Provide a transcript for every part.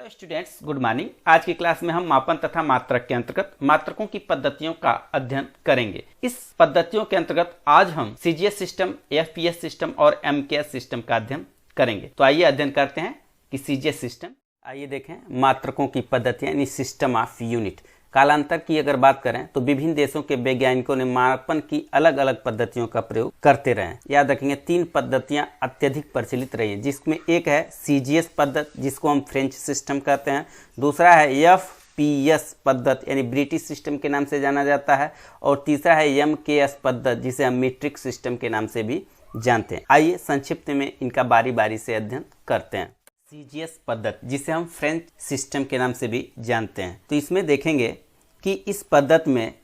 Hello students, good morning. आज की class में हम मापन तथा मात्रक के अंतर्गत मात्रकों की पद्धतियों का अध्ययन करेंगे। इस पद्धतियों के अंतर्गत आज हम सीजीएस सिस्टम, एफपीएस सिस्टम और एमकेएस सिस्टम का अध्ययन करेंगे। तो आइए अध्ययन करते हैं कि सीजीएस सिस्टम। आइए देखें मात्रकों की पद्धतियां यानी सिस्टम ऑफ यूनिट। कालांतर की अगर बात करें तो विभिन्न देशों के वैज्ञानिकों ने मापन की अलग अलग पद्धतियों का प्रयोग करते रहे। याद रखेंगे 3 पद्धतियां अत्यधिक प्रचलित रही हैं, जिसमें एक है सीजीएस पद्धति जिसको हम फ्रेंच सिस्टम कहते हैं, दूसरा है एफपीएस पद्धति यानी ब्रिटिश सिस्टम के नाम से जाना जाता है, और तीसरा है एमकेएस पद्धति जिसे हम मीट्रिक सिस्टम के नाम से भी जानते हैं। आइए संक्षिप्त में इनका बारी बारी से अध्ययन करते हैं। सीजीएस पद्धति जिसे हम फ्रेंच सिस्टम के नाम से भी जानते हैं, तो इसमें देखेंगे कि इस पद्धति में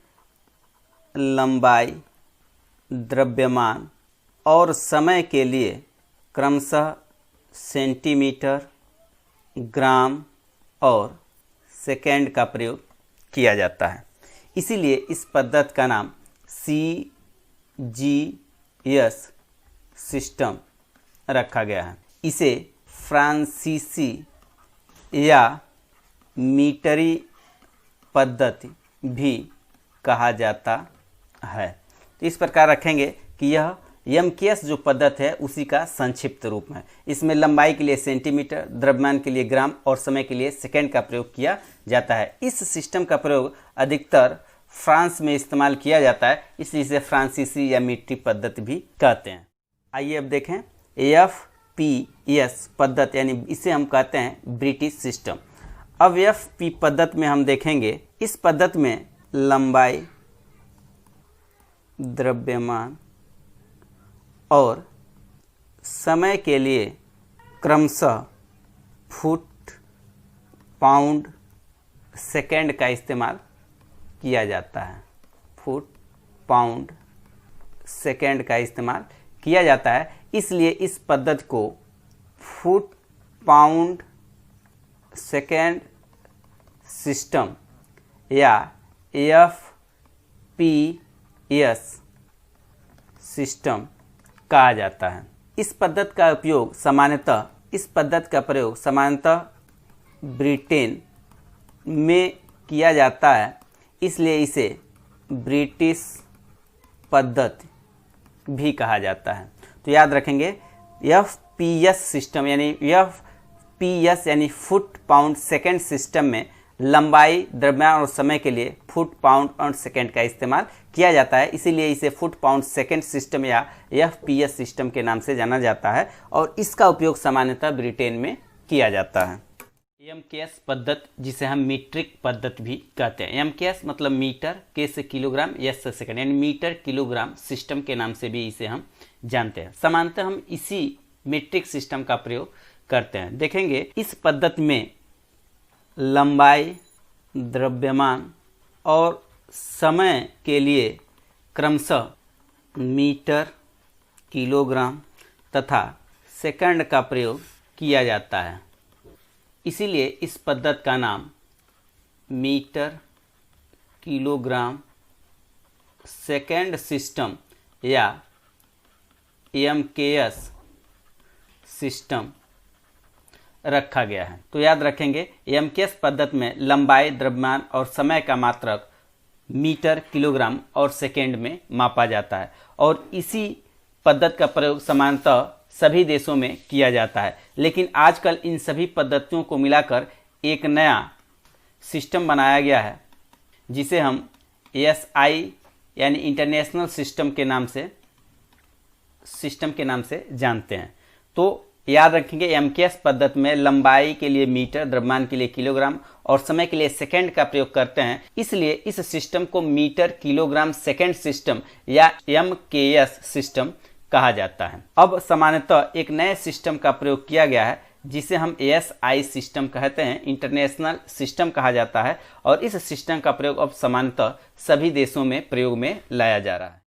लंबाई, द्रव्यमान और समय के लिए क्रमशः सेंटीमीटर, ग्राम और सेकंड का प्रयोग किया जाता है। इसीलिए इस पद्धति का नाम सीजीएस सिस्टम रखा गया है। इसे फ्रांसीसी या मीटरी पद्धति भी कहा जाता है। तो इस प्रकार रखेंगे कि यह एमकेएस जो पद्धति है उसी का संक्षिप्त रूप है। इसमें लंबाई के लिए सेंटीमीटर, द्रव्यमान के लिए ग्राम और समय के लिए सेकंड का प्रयोग किया जाता है। इस सिस्टम का प्रयोग अधिकतर फ्रांस में इस्तेमाल किया जाता है, इसलिए इसे फ्रांसीसी या मीट्री पद्धति भी कहते हैं। आइए अब देखें एफपीएस पद्धति यानी इसे हम कहते हैं ब्रिटिश सिस्टम। अब एफपी पद्धति में हम देखेंगे, इस पद्धति में लंबाई, द्रव्यमान और समय के लिए क्रमशः फुट, पाउंड, सेकंड का इस्तेमाल किया जाता है। फुट, पाउंड, सेकंड का इस्तेमाल किया जाता है, इसलिए इस पद्धति को फुट, पाउंड, सेकंड सिस्टम या एफपीएस सिस्टम कहा जाता है। इस पद्धति का प्रयोग सामान्यतः ब्रिटेन में किया जाता है, इसलिए इसे ब्रिटिश पद्धति भी कहा जाता है। तो याद रखेंगे एफपीएस सिस्टम यानी एफपीएस यानी फुट, पाउंड, सेकंड सिस्टम में लंबाई, द्रव्यमान और समय के लिए फुट, पाउंड और सेकंड का इस्तेमाल किया जाता है, इसीलिए इसे फुट, पाउंड, सेकंड सिस्टम या एफपीएस सिस्टम के नाम से जाना जाता है, और इसका उपयोग सामान्यतः ब्रिटेन में किया जाता है। एमकेएस पद्धति जिसे हम मीट्रिक पद्धति भी कहते हैं। एमकेएस मतलब मीटर, के से किलोग्राम, एस से सेकंड यानी मीटर किलोग्राम सिस्टम के नाम से भी इसे हम जानते हैं। सामान्यतः हम इसी मीट्रिक सिस्टम का प्रयोग करते हैं। देखेंगे इस पद्धति में लंबाई, द्रव्यमान और समय के लिए क्रमशः मीटर, किलोग्राम तथा सेकंड का प्रयोग किया जाता है, इसीलिए इस पद्धति का नाम मीटर, किलोग्राम, सेकंड सिस्टम या एमकेएस सिस्टम रखा गया है। तो याद रखेंगे एमकेएस पद्धति में लंबाई, द्रव्यमान और समय का मात्रक मीटर, किलोग्राम और सेकंड में मापा जाता है, और इसी पद्धति का प्रयोग सामान्यतः सभी देशों में किया जाता है। लेकिन आजकल इन सभी पद्धतियों को मिलाकर एक नया सिस्टम बनाया गया है, जिसे हम एसआई यानी इंटरनेशनल सिस्टम के नाम से जानते हैं। तो याद रखेंगे एमकेएस पद्धति में लंबाई के लिए मीटर, द्रव्यमान के लिए किलोग्राम और समय के लिए सेकंड का प्रयोग करते हैं, इसलिए इस सिस्टम को मीटर, किलोग्राम, सेकंड सिस्टम या एमकेएस सिस्टम कहा जाता है। अब सामान्यतः एक नए सिस्टम का प्रयोग किया गया है, जिसे हम एएसआई सिस्टम कहते हैं, इंटरनेशनल सिस्टम कहा जाता है, और इस सिस्टम का प्रयोग अब सामान्यतः सभी देशों में प्रयोग में लाया जा रहा है।